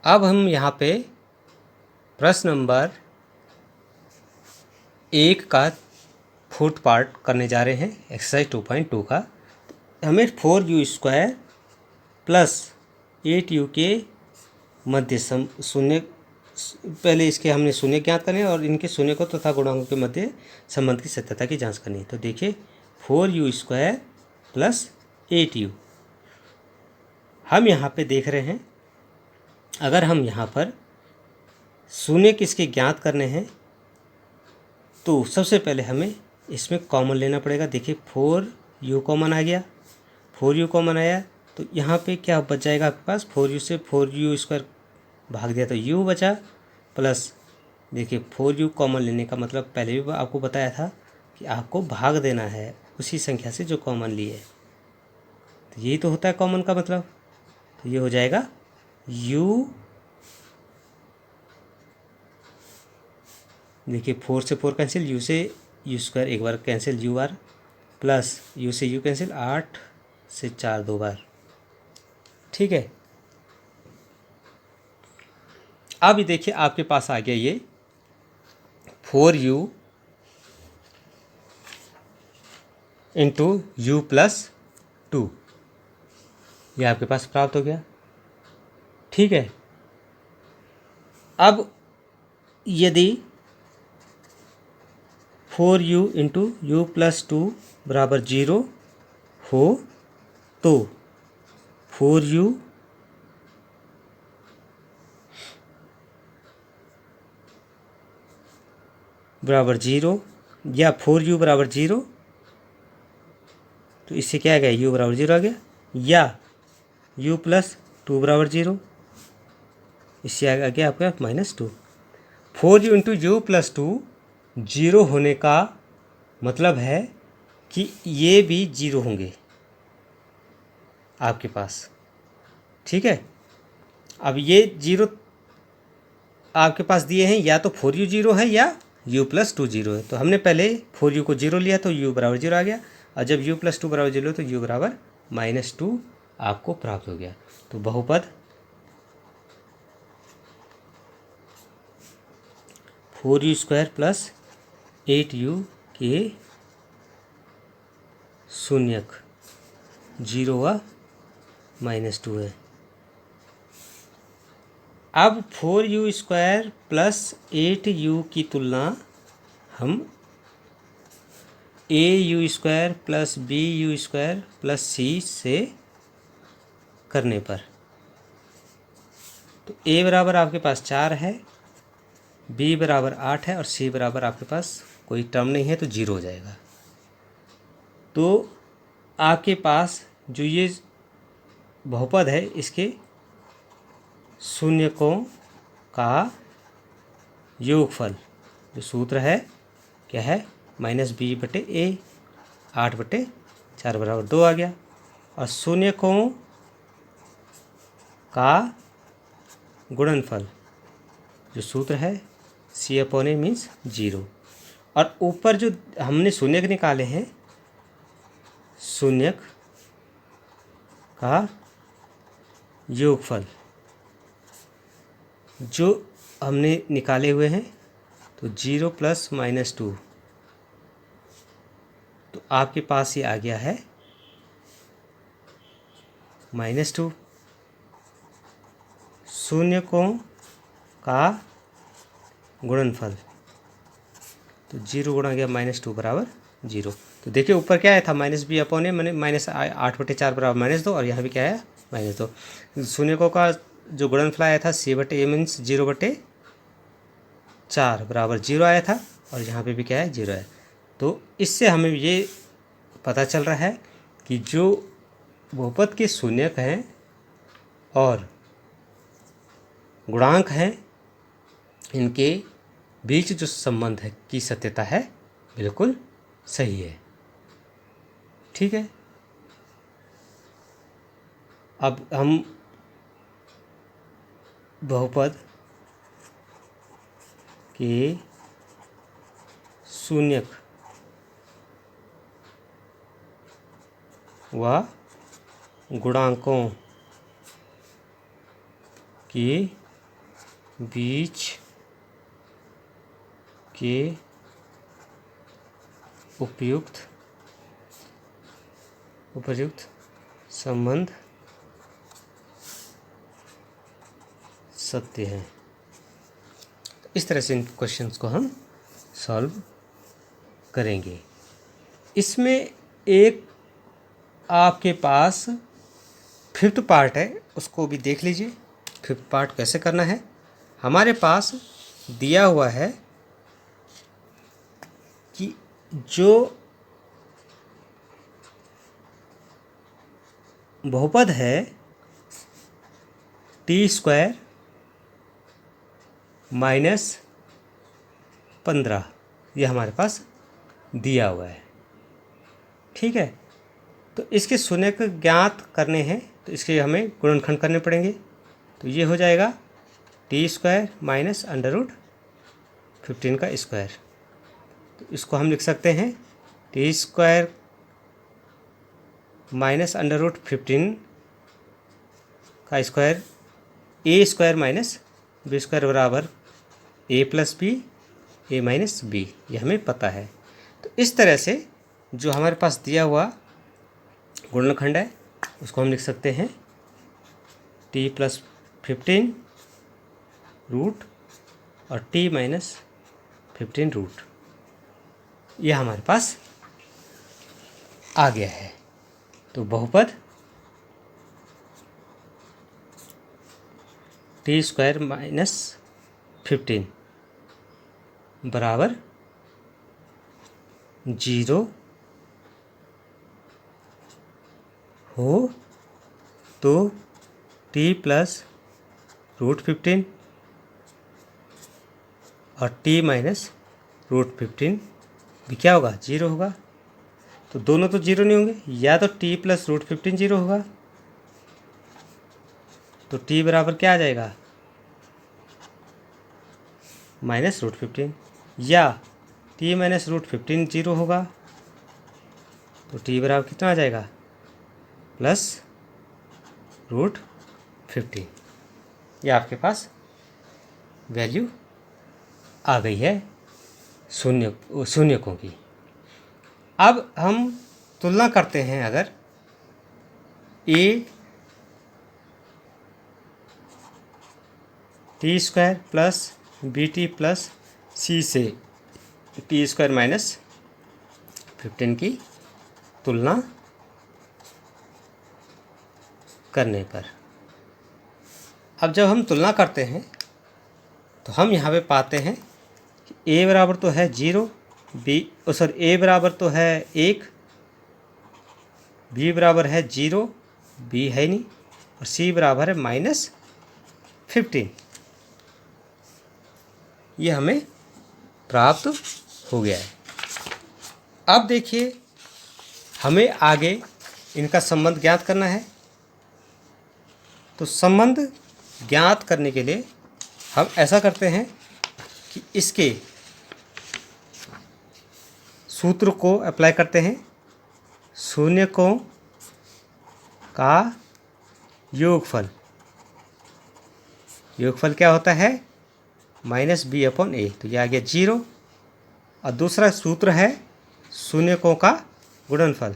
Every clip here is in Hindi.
अब हम यहाँ पे प्रश्न नंबर 1 का फोर्थ पार्ट करने जा रहे हैं, एक्सरसाइज 2.2 का। हमें 4u² प्लस 8u के मध्य शून्य, पहले इसके हमने शून्य ज्ञात करने और इनके शून्य को तथा गुणांकों के मध्य संबंध की सत्यता की जांच करनी है। तो देखिए 4u² प्लस 8u, हम यहाँ पे देख रहे हैं अगर हम यहाँ पर शून्य किसके ज्ञात करने हैं तो सबसे पहले हमें इसमें कॉमन लेना पड़ेगा। देखिए 4u कॉमन आ गया, 4u कॉमन आया तो यहाँ पे क्या बच जाएगा आपके पास, 4u से 4u² भाग दिया तो u बचा, प्लस देखिए 4u कॉमन लेने का मतलब पहले भी आपको बताया था कि आपको भाग देना है उसी संख्या से जो कॉमन ली है। तो यही तो होता है कॉमन का मतलब। तो ये हो जाएगा u, देखिए 4 से 4 कैंसिल, u से u² एक बार कैंसिल, u बार, प्लस u से u कैंसिल, 8 से 4 दो बार। ठीक है, अब देखिए आपके पास आ गया ये 4u इंटू u प्लस 2, ये आपके पास प्राप्त हो गया। ठीक है, अब यदि 4u इंटू u प्लस 2 बराबर 0 हो तो 4u बराबर 0 या 4u बराबर 0, तो इससे क्या आ गया, u बराबर 0 आ गया, या u प्लस 2 बराबर 0, इससे आ गया आपका -2। 4u इंटू u प्लस 2 0 होने का मतलब है कि ये भी 0 होंगे आपके पास। ठीक है, अब ये 0 आपके पास दिए हैं, या तो 4u 0 है या u प्लस 2 0 है। तो हमने पहले 4u को 0 लिया तो u बराबर 0 आ गया, और जब u प्लस 2 बराबर 0 तो u बराबर -2 आपको प्राप्त हो गया। तो बहुपद 4u² प्लस 8u के शून्यक 0 व -2 है। अब 4u² प्लस 8u की तुलना हम au² plus bu² plus c से करने पर, तो a बराबर आपके पास 4 है, b बराबर 8 है और c बराबर आपके पास कोई टर्म नहीं है तो 0 हो जाएगा। तो आपके पास जो ये बहुपद है इसके शून्यकों का योगफल, जो सूत्र है क्या है, -b/a, 8/4 बराबर 2 आ गया, और शून्यकों का गुणनफल जो सूत्र है c/a मीन्स 0, और ऊपर जो हमने शून्यक निकाले हैं, शून्यक का योगफल जो हमने निकाले हुए हैं, तो 0 प्लस -2, तो आपके पास ये आ गया है -2। शून्यकों का गुणनफल, तो 0 गुणा गया -2 बराबर 0। तो देखिए ऊपर क्या आया था, -b/a, मैंने -8/4 बराबर -2, और यहाँ भी क्या है -2। शून्यकों का जो गुणनफल आया था c/a मीन्स 0/4 बराबर 0 आया था, और यहाँ पे भी क्या है 0 है। तो इससे हमें ये पता चल रहा है कि जो बहुपद के शून्यक हैं और गुणांक हैं, इनके बीच जो संबंध है की सत्यता है बिल्कुल सही है। ठीक है, अब हम बहुपद के शून्यक व गुणांकों की बीच के उपयुक्त संबंध सत्य हैं। इस तरह से इन क्वेश्चंस को हम सॉल्व करेंगे। इसमें एक आपके पास फिफ्थ पार्ट है, उसको भी देख लीजिए। फिफ्थ पार्ट कैसे करना है। हमारे पास दिया हुआ है कि जो बहुपद है t² माइनस 15, यह हमारे पास दिया हुआ है। ठीक है, तो इसके शून्यक ज्ञात करने हैं तो इसके हमें गुणनखंड करने पड़ेंगे। तो ये हो जाएगा t² माइनस √15 का स्क्वायर। तो इसको हम लिख सकते हैं t² माइनस √15 का स्क्वायर a² माइनस b² बराबर a plus b a minus b, ये हमें पता है। तो इस तरह से जो हमारे पास दिया हुआ गुणनखंड है उसको हम लिख सकते हैं t + 15 रूट और t - 15 रूट, यह हमारे पास आ गया है। तो बहुपद t² माइनस 15 बराबर 0 हो तो t + √15 और t - √15 भी क्या होगा, 0 होगा। तो दोनों तो 0 नहीं होंगे, या तो t + √15 0 होगा, तो t बराबर क्या आ जाएगा -√15, या t - √15 0 होगा तो t बराबर कितना आ जाएगा +√15। ये आपके पास वैल्यू आ गई है शून्यकों की। अब हम तुलना करते हैं, अगर a t² plus bt plus c से t² माइनस 15 की तुलना करने पर, अब जब हम तुलना करते हैं तो हम यहाँ पे पाते हैं कि a बराबर तो है 0, a बराबर तो है 1, b बराबर है 0, b है नहीं, और c बराबर है -15। ये हमें प्राप्त हो गया है। अब देखिए, हमें आगे इनका संबंध ज्ञात करना है। तो संबंध ज्ञात करने के लिए हम ऐसा करते हैं कि इसके सूत्र को अप्लाई करते हैं। शून्यकों का योगफल क्या होता है, -b/a, तो ये आ गया 0। और दूसरा सूत्र है शून्यकों का गुणनफल,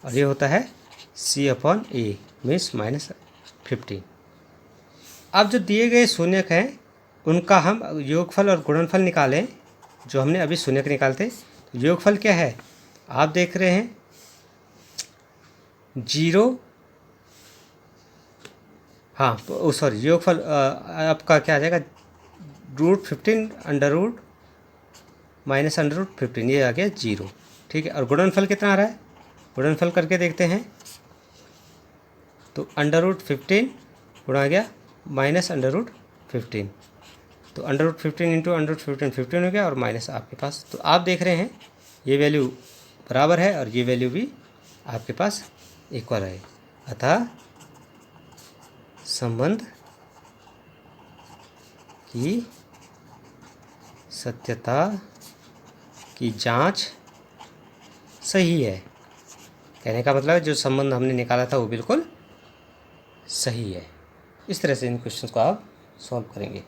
और ये होता है c/a मीन्स -15। अब जो दिए गए शून्यक हैं उनका हम योगफल और गुणनफल निकालें। जो हमने अभी शून्यक निकालते, तो योगफल क्या है आप देख रहे हैं 0, हाँ सॉरी, योगफल आपका क्या आ जाएगा √15 अंडर रूट -√15, ये आ गया 0। ठीक है, और गुणनफल कितना आ रहा है, गुणनफल करके देखते हैं। तो √15 गुणा गया -√15, तो √15 इंटू √15 15 हो गया, और माइनस आपके पास। तो आप देख रहे हैं ये वैल्यू बराबर है और ये वैल्यू भी आपके पास इक्वल है। अतः संबंध की सत्यता की जांच सही है। कहने का मतलब है जो संबंध हमने निकाला था वो बिल्कुल सही है। इस तरह से इन क्वेश्चंस को आप सॉल्व करेंगे।